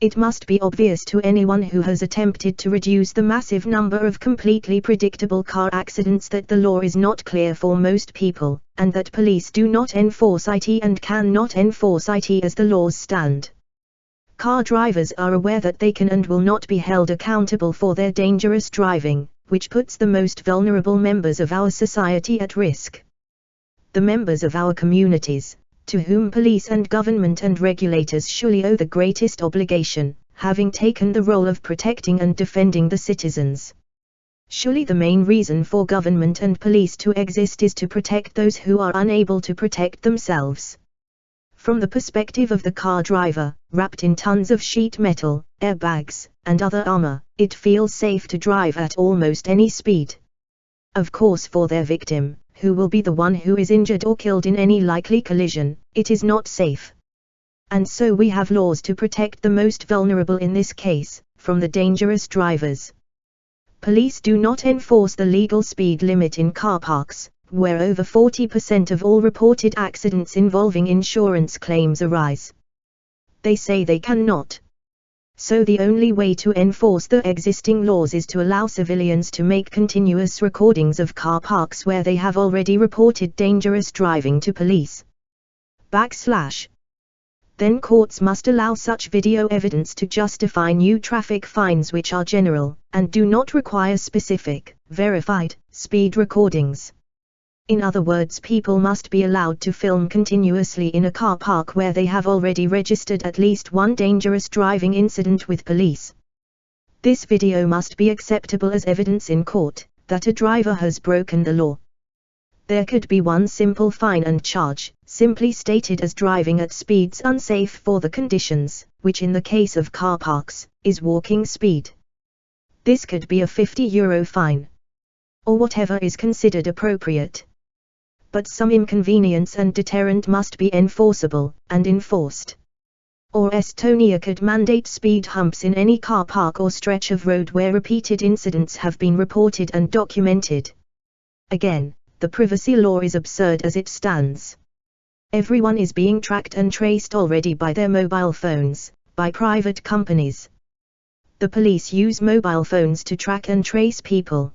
It must be obvious to anyone who has attempted to reduce the massive number of completely predictable car accidents that the law is not clear for most people, and that police do not enforce it and cannot enforce it as the laws stand. Car drivers are aware that they can and will not be held accountable for their dangerous driving, which puts the most vulnerable members of our society at risk. The members of our communities, to whom police and government and regulators surely owe the greatest obligation, having taken the role of protecting and defending the citizens. Surely the main reason for government and police to exist is to protect those who are unable to protect themselves. From the perspective of the car driver, wrapped in tons of sheet metal, airbags, and other armor, it feels safe to drive at almost any speed. Of course, for their victim, who will be the one who is injured or killed in any likely collision, it is not safe. And so we have laws to protect the most vulnerable in this case, from the dangerous drivers. Police do not enforce the legal speed limit in car parks, where over 40% of all reported accidents involving insurance claims arise. They say they cannot. So the only way to enforce the existing laws is to allow civilians to make continuous recordings of car parks where they have already reported dangerous driving to police. Then courts must allow such video evidence to justify new traffic fines which are general, and do not require specific, verified, speed recordings. In other words, people must be allowed to film continuously in a car park where they have already registered at least one dangerous driving incident with police. This video must be acceptable as evidence in court, that a driver has broken the law. There could be one simple fine and charge, simply stated as driving at speeds unsafe for the conditions, which in the case of car parks, is walking speed. This could be a €50 fine. Or whatever is considered appropriate. But some inconvenience and deterrent must be enforceable, and enforced. Or Estonia could mandate speed humps in any car park or stretch of road where repeated incidents have been reported and documented. Again, the privacy law is absurd as it stands. Everyone is being tracked and traced already by their mobile phones, by private companies. The police use mobile phones to track and trace people.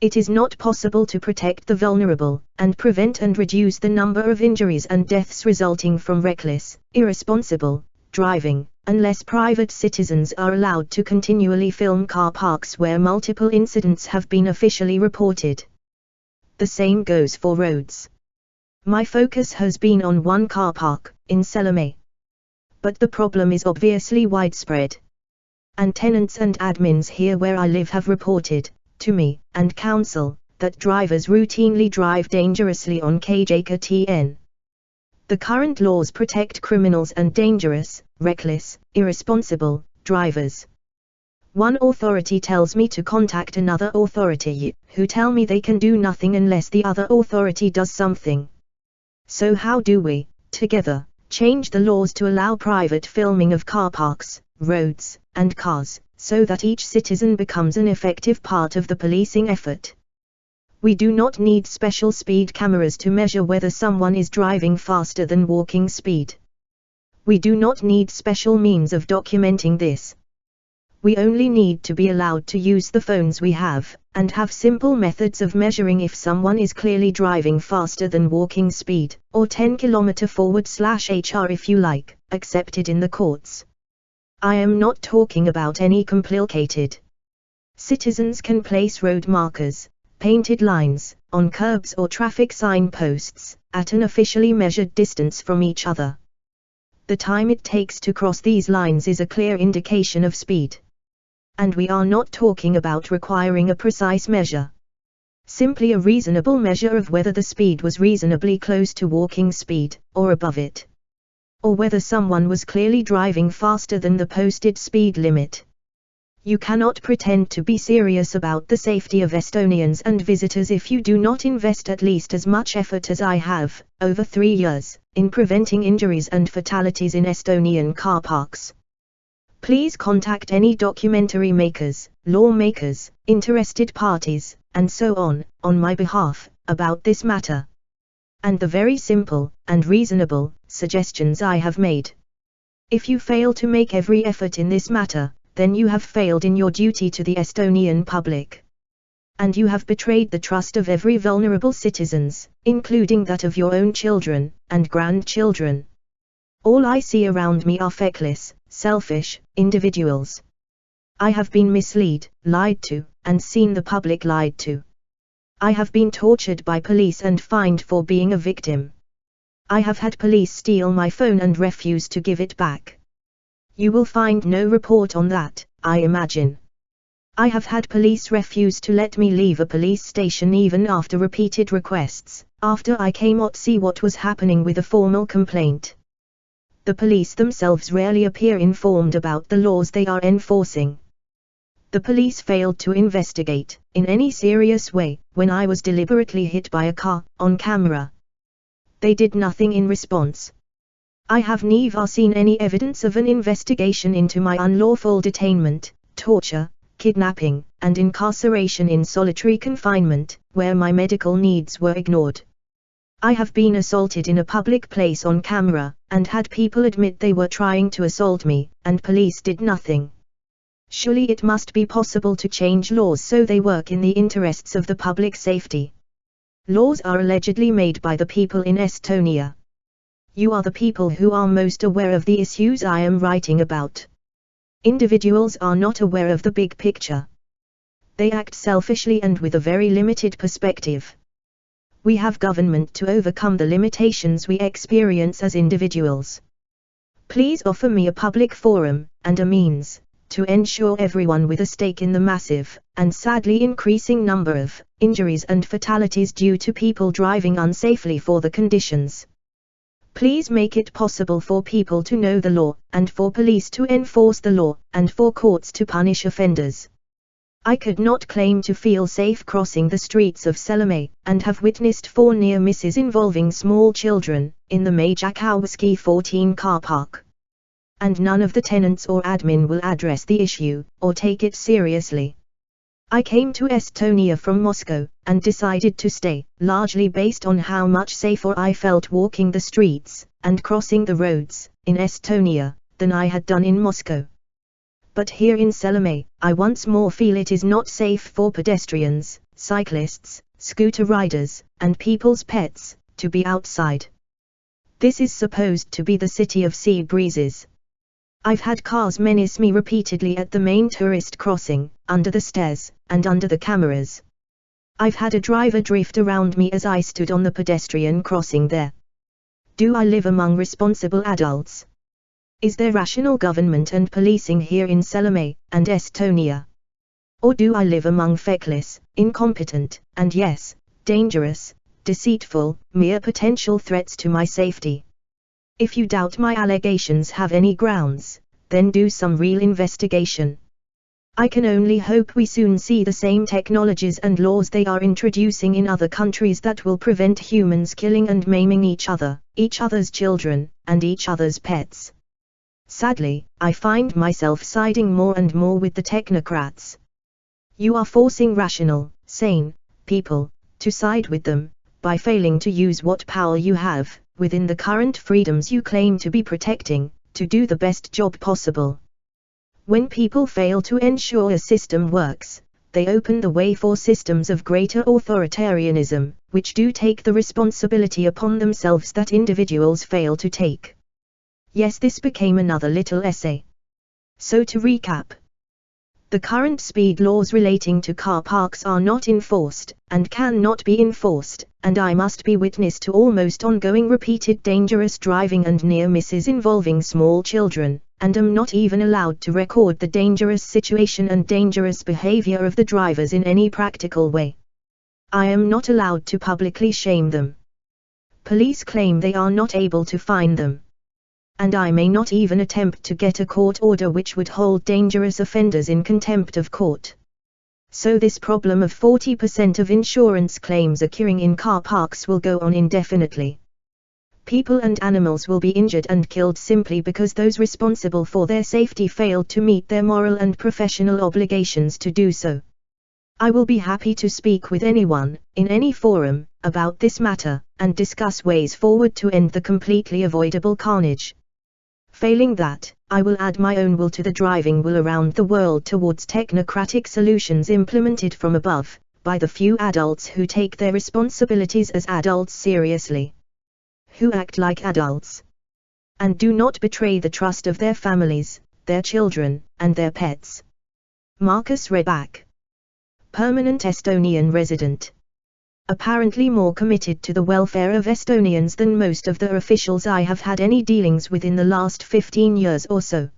It is not possible to protect the vulnerable, and prevent and reduce the number of injuries and deaths resulting from reckless, irresponsible driving, unless private citizens are allowed to continually film car parks where multiple incidents have been officially reported. The same goes for roads. My focus has been on one car park, in Salome. But the problem is obviously widespread. And tenants and admins here where I live have reported, to me, and council, that drivers routinely drive dangerously on KJKTN. The current laws protect criminals and dangerous, reckless, irresponsible drivers. One authority tells me to contact another authority, who tell me they can do nothing unless the other authority does something. So how do we, together, change the laws to allow private filming of car parks, roads, and cars, so that each citizen becomes an effective part of the policing effort? We do not need special speed cameras to measure whether someone is driving faster than walking speed. We do not need special means of documenting this. We only need to be allowed to use the phones we have, and have simple methods of measuring if someone is clearly driving faster than walking speed, or 10 km/h if you like, accepted in the courts. I am not talking about any complicated. Citizens can place road markers, painted lines, on curbs or traffic sign posts, at an officially measured distance from each other. The time it takes to cross these lines is a clear indication of speed. And we are not talking about requiring a precise measure. Simply a reasonable measure of whether the speed was reasonably close to walking speed, or above it. Or whether someone was clearly driving faster than the posted speed limit. You cannot pretend to be serious about the safety of Estonians and visitors if you do not invest at least as much effort as I have, over 3 years, in preventing injuries and fatalities in Estonian car parks. Please contact any documentary makers, lawmakers, interested parties, and so on my behalf, about this matter. And the very simple, and reasonable, suggestions I have made. If you fail to make every effort in this matter, then you have failed in your duty to the Estonian public. And you have betrayed the trust of every vulnerable citizens, including that of your own children and grandchildren. All I see around me are feckless, selfish individuals. I have been misled, lied to, and seen the public lied to. I have been tortured by police and fined for being a victim. I have had police steal my phone and refuse to give it back. You will find no report on that, I imagine. I have had police refuse to let me leave a police station even after repeated requests, after I came out to see what was happening with a formal complaint. The police themselves rarely appear informed about the laws they are enforcing. The police failed to investigate, in any serious way, when I was deliberately hit by a car, on camera. They did nothing in response. I have never seen any evidence of an investigation into my unlawful detainment, torture, kidnapping, and incarceration in solitary confinement, where my medical needs were ignored. I have been assaulted in a public place on camera, and had people admit they were trying to assault me, and police did nothing. Surely it must be possible to change laws so they work in the interests of the public safety. Laws are allegedly made by the people in Estonia. You are the people who are most aware of the issues I am writing about. Individuals are not aware of the big picture. They act selfishly and with a very limited perspective. We have government to overcome the limitations we experience as individuals. Please offer me a public forum, and a means, to ensure everyone with a stake in the massive, and sadly increasing number of, injuries and fatalities due to people driving unsafely for the conditions. Please make it possible for people to know the law, and for police to enforce the law, and for courts to punish offenders. I could not claim to feel safe crossing the streets of Selame, and have witnessed 4 near misses involving small children, in the Majakowski 14 car park. And none of the tenants or admin will address the issue, or take it seriously. I came to Estonia from Moscow, and decided to stay, largely based on how much safer I felt walking the streets, and crossing the roads, in Estonia, than I had done in Moscow. But here in Selame, I once more feel it is not safe for pedestrians, cyclists, scooter riders, and people's pets, to be outside. This is supposed to be the city of sea breezes. I've had cars menace me repeatedly at the main tourist crossing, under the stairs, and under the cameras. I've had a driver drift around me as I stood on the pedestrian crossing there. Do I live among responsible adults? Is there rational government and policing here in Selame, and Estonia? Or do I live among feckless, incompetent, and yes, dangerous, deceitful, mere potential threats to my safety? If you doubt my allegations have any grounds, then do some real investigation. I can only hope we soon see the same technologies and laws they are introducing in other countries that will prevent humans killing and maiming each other, each other's children, and each other's pets. Sadly, I find myself siding more and more with the technocrats. You are forcing rational, sane, people, to side with them, by failing to use what power you have, within the current freedoms you claim to be protecting, to do the best job possible. When people fail to ensure a system works, they open the way for systems of greater authoritarianism, which do take the responsibility upon themselves that individuals fail to take. Yes, this became another little essay. So to recap. The current speed laws relating to car parks are not enforced, and cannot be enforced, and I must be witness to almost ongoing repeated dangerous driving and near misses involving small children, and am not even allowed to record the dangerous situation and dangerous behavior of the drivers in any practical way. I am not allowed to publicly shame them. Police claim they are not able to fine them. And I may not even attempt to get a court order which would hold dangerous offenders in contempt of court. So this problem of 40% of insurance claims occurring in car parks will go on indefinitely. People and animals will be injured and killed simply because those responsible for their safety failed to meet their moral and professional obligations to do so. I will be happy to speak with anyone, in any forum, about this matter, and discuss ways forward to end the completely avoidable carnage. Failing that, I will add my own will to the driving will around the world towards technocratic solutions implemented from above, by the few adults who take their responsibilities as adults seriously. Who act like adults. And do not betray the trust of their families, their children, and their pets. Markus Rybak. Permanent Estonian resident. Apparently more committed to the welfare of Estonians than most of the officials I have had any dealings with in the last 15 years or so.